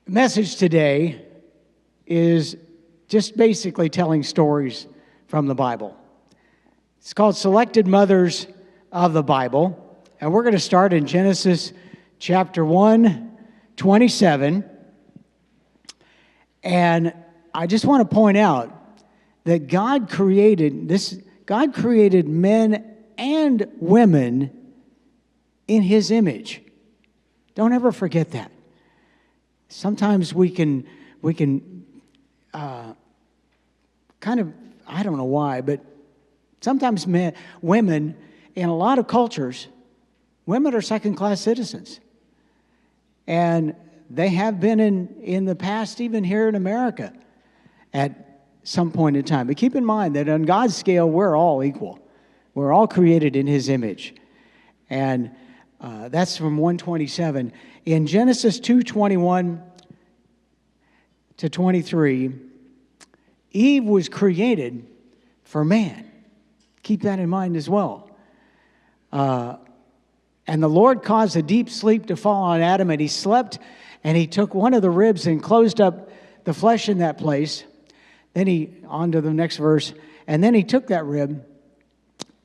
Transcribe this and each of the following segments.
The message today is just basically telling stories from the Bible. It's called Selected Mothers of the Bible, and we're going to start in Genesis chapter 1, 27. And I just want to point out that God created men and women in His image. Don't ever forget that. Sometimes we can kind of, I don't know why, but sometimes women, in a lot of cultures, women are second-class citizens. And they have been in the past, even here in America, at some point in time. But keep in mind that on God's scale, we're all equal. We're all created in His image. And that's from 127. In Genesis 2:21 to 23, Eve was created for man. Keep that in mind as well. And the Lord caused a deep sleep to fall on Adam, and he slept, and he took one of the ribs and closed up the flesh in that place. Then on to the next verse, and then he took that rib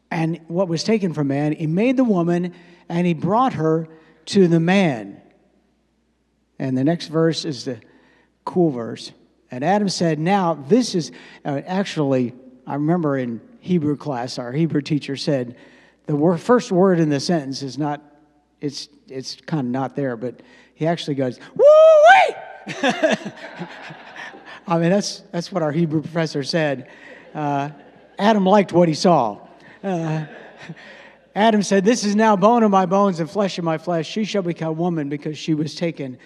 and what was taken from man, he made the woman, and he brought her to the man. And the next verse is the cool verse. And Adam said, now this is, actually, I remember in Hebrew class, our Hebrew teacher said, the first word in the sentence is not, it's kind of not there, but he actually goes, woo-wee! I mean, that's what our Hebrew professor said. Adam liked what he saw. Adam said, this is now bone of my bones and flesh of my flesh. She shall become woman because she was taken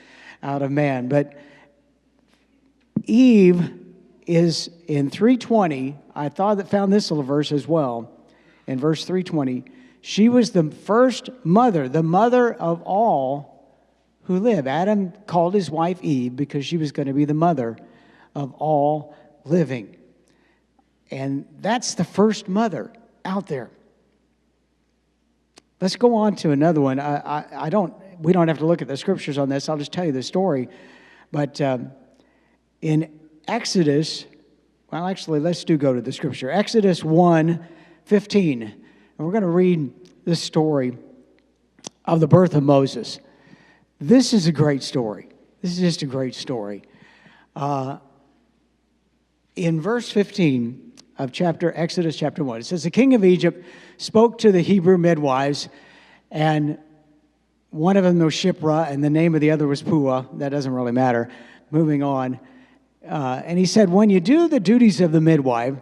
out of man. But Eve is in 3:20. I found this little verse as well. In verse 3:20, she was the first mother, the mother of all who live. Adam called his wife Eve because she was going to be the mother of all living. And that's the first mother out there. Let's go on to another one. We don't have to look at the scriptures on this. I'll just tell you the story. But in Exodus, well, actually, let's go to the scripture. Exodus 1:15. And we're going to read the story of the birth of Moses. This is a great story. This is just a great story. In verse 15 of Exodus chapter 1, it says, the king of Egypt spoke to the Hebrew midwives, and one of them was Shiphrah, and the name of the other was Puah. That doesn't really matter. Moving on. And he said, when you do the duties of the midwife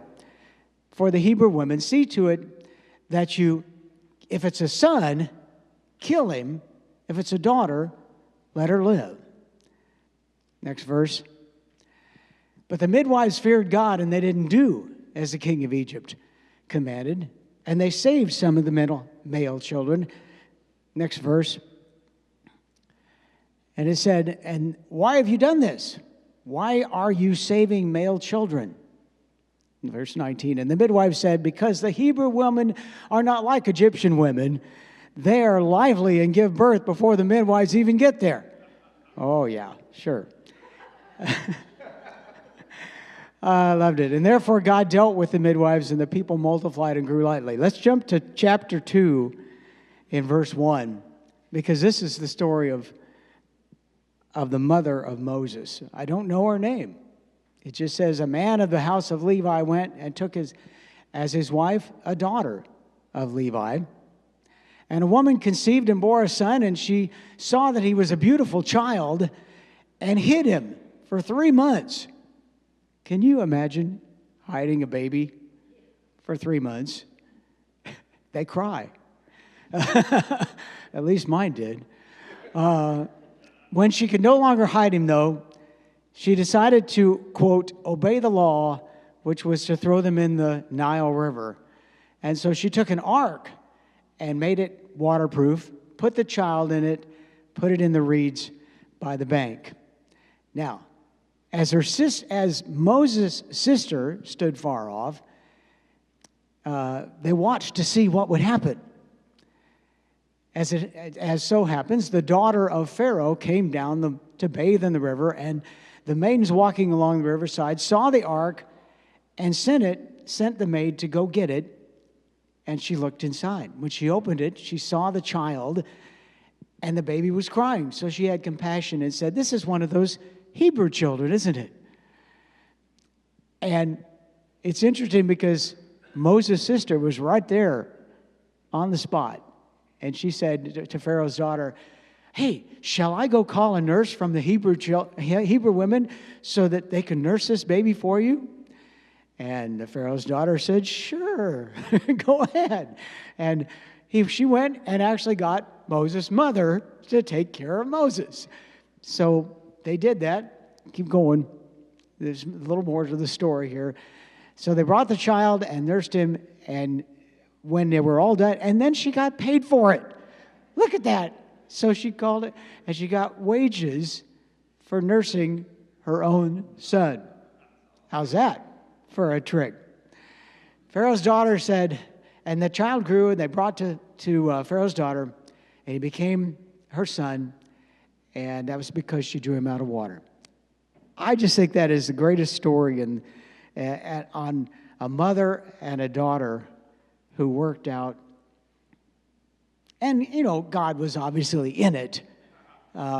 for the Hebrew women, see to it that if it's a son, kill him. If it's a daughter, let her live. Next verse. But the midwives feared God, and they didn't do as the king of Egypt commanded, and they saved some of the male children. Next verse. And it said, and why have you done this? Why are you saving male children? In verse 19, and the midwife said, because the Hebrew women are not like Egyptian women. They are lively and give birth before the midwives even get there. Oh, yeah, sure. I loved it. And therefore God dealt with the midwives, and the people multiplied and grew lightly. Let's jump to chapter 2 in verse 1, because this is the story of the mother of Moses. I don't know her name. It just says, a man of the house of Levi went and took as his wife a daughter of Levi. And a woman conceived and bore a son, and she saw that he was a beautiful child and hid him for 3 months. Can you imagine hiding a baby for 3 months? They cry. At least mine did. When she could no longer hide him, though, she decided to, quote, obey the law, which was to throw them in the Nile River. And so she took an ark and made it waterproof, put the child in it, put it in the reeds by the bank. Now, as Moses' sister stood far off, they watched to see what would happen. As so happens, the daughter of Pharaoh came down to bathe in the river, and the maidens walking along the riverside saw the ark and sent the maid to go get it, and she looked inside. When she opened it, she saw the child, and the baby was crying. So she had compassion and said, "This is one of those Hebrew children, isn't it?" And it's interesting because Moses' sister was right there on the spot. And she said to Pharaoh's daughter, "Hey, shall I go call a nurse from the Hebrew women so that they can nurse this baby for you?" And the Pharaoh's daughter said, "Sure, go ahead." And she went and actually got Moses' mother to take care of Moses. So they did that. Keep going. There's a little more to the story here. So they brought the child and nursed him, and when they were all done, and then she got paid for it. Look at that. So she called it, and she got wages for nursing her own son. How's that for a trick? Pharaoh's daughter said, and the child grew, and they brought to Pharaoh's daughter, and he became her son, and that was because she drew him out of water. I just think that is the greatest story on a mother and a daughter who worked out. And, God was obviously in it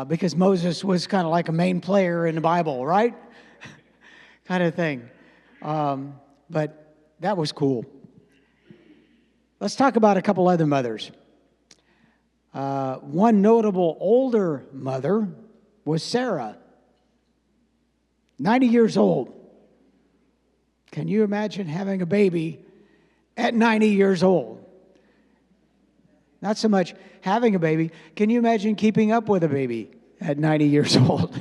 because Moses was kind of like a main player in the Bible, right? kind of thing. But that was cool. Let's talk about a couple other mothers. One notable older mother was Sarah, 90 years old. Can you imagine having a baby at 90 years old? Not so much having a baby. Can you imagine keeping up with a baby at 90 years old?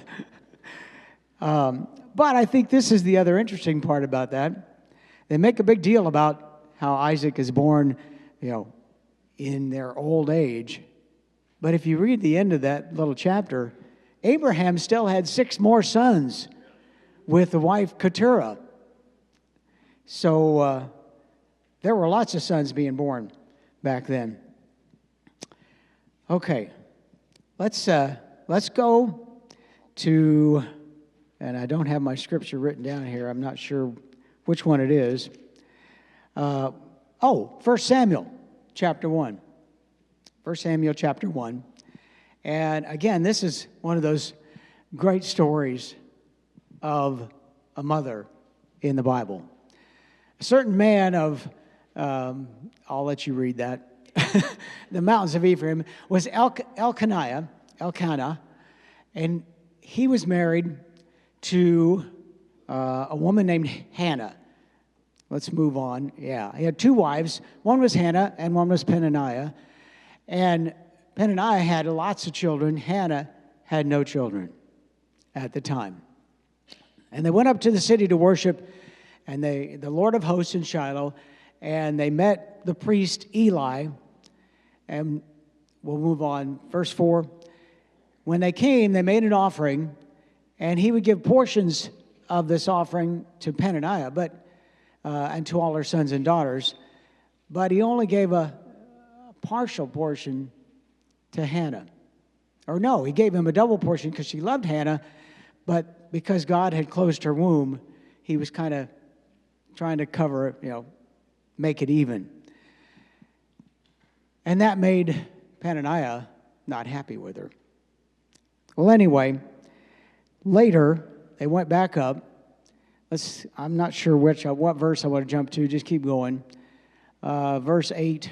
But I think this is the other interesting part about that. They make a big deal about how Isaac is born, in their old age. But if you read the end of that little chapter, Abraham still had 6 more sons with the wife Keturah. So there were lots of sons being born back then. Okay, let's go to, and I don't have my scripture written down here. I'm not sure which one it is. 1 Samuel chapter 1. 1 Samuel chapter 1. And again, this is one of those great stories of a mother in the Bible. A certain man of, I'll let you read that, the mountains of Ephraim, was Elkanah, and he was married to a woman named Hannah. Let's move on. Yeah, he had 2 wives. One was Hannah, and one was Peninnah. And Peninnah had lots of children. Hannah had no children at the time. And they went up to the city to worship, and the Lord of hosts in Shiloh, and they met the priest Eli. And we'll move on. Verse 4. When they came, they made an offering, and he would give portions of this offering to Peninnah, and to all her sons and daughters. But he only gave a partial portion to Hannah. Or no, he gave him a double portion because she loved Hannah, but because God had closed her womb, he was kind of trying to cover it, make it even. And that made Peninnah not happy with her. Well, anyway, later they went back up. I'm not sure what verse I want to jump to. Just keep going. Verse 8.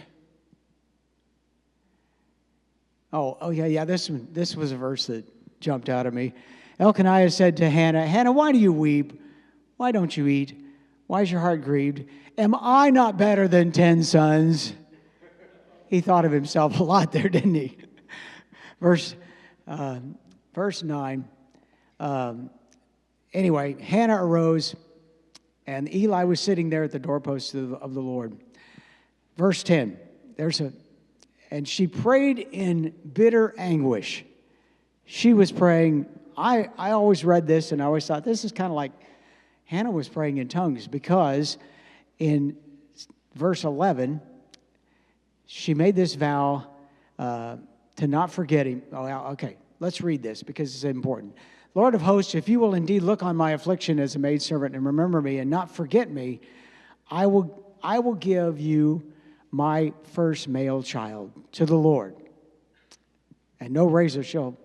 Oh yeah. This was a verse that jumped out at me. Elkanah said to Hannah, "Hannah, why do you weep? Why don't you eat? Why is your heart grieved? Am I not better than 10 sons?" He thought of himself a lot there, didn't he? Verse 9. Anyway, Hannah arose, and Eli was sitting there at the doorpost of the Lord. Verse 10. And she prayed in bitter anguish. She was praying. I always read this, and I always thought this is kind of like Hannah was praying in tongues, because in verse 11, she made this vow to not forget him. Oh, okay. Let's read this because it's important. Lord of hosts, if you will indeed look on my affliction as a maidservant and remember me and not forget me, I will give you my first male child to the Lord, and no razor shall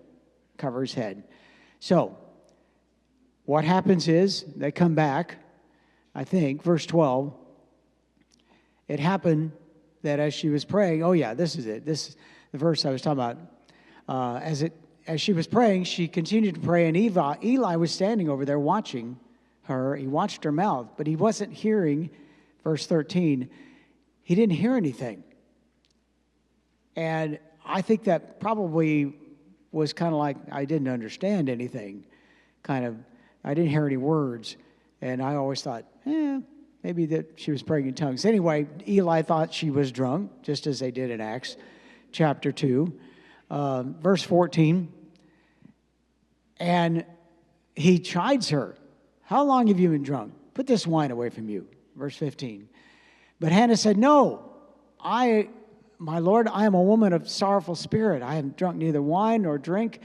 cover his head. So, what happens is they come back, I think, verse 12. It happened that as she was praying, oh yeah, this is it. This is the verse I was talking about. As she was praying, she continued to pray, and Eli was standing over there watching her. He watched her mouth, but he wasn't hearing, verse 13, he didn't hear anything. And I think that probably was kind of like, I didn't understand anything. I didn't hear any words. And I always thought, maybe that she was praying in tongues. Anyway, Eli thought she was drunk, just as they did in Acts chapter 2. Verse 14, and he chides her. How long have you been drunk? Put this wine away from you. Verse 15. But Hannah said, no, my Lord, I am a woman of sorrowful spirit. I have drunk neither wine nor drink.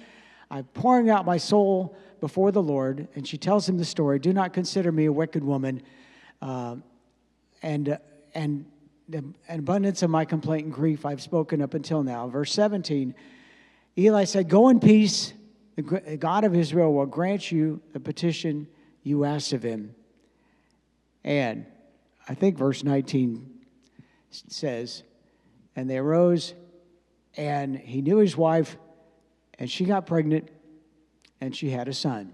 I'm pouring out my soul before the Lord. And she tells him the story. Do not consider me a wicked woman. And the abundance of my complaint and grief I've spoken up until now. Verse 17, Eli said, go in peace. The God of Israel will grant you the petition you asked of him. And I think verse 19 says, and they arose, and he knew his wife, and she got pregnant, and she had a son,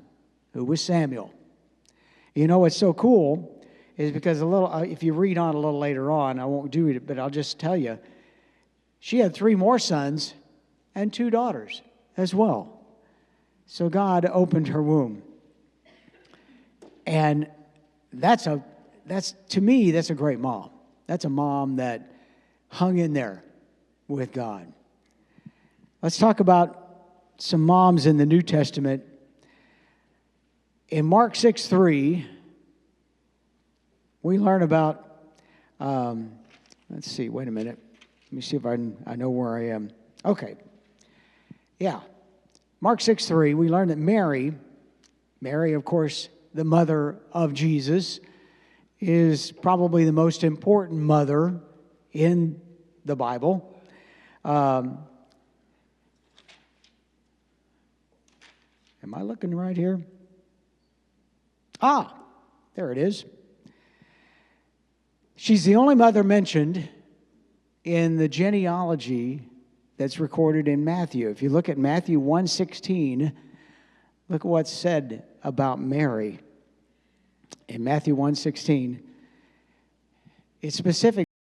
who was Samuel. You know what's so cool is because if you read on a little later on, I won't do it, but I'll just tell you, she had 3 more sons and 2 daughters as well. So God opened her womb. And to me, that's a great mom. That's a mom that hung in there with God. Let's talk about some moms in the New Testament. In Mark 6:3, we learn about, let's see, wait a minute. Let me see if I know where I am. Okay. Yeah. Mark 6:3, we learn that Mary, of course, the mother of Jesus, is probably the most important mother in the Bible. Am I looking right here? There it is. She's the only mother mentioned in the genealogy that's recorded in Matthew. If you look at Matthew 1:16, look at what's said about Mary. In Matthew 1:16, it's specific.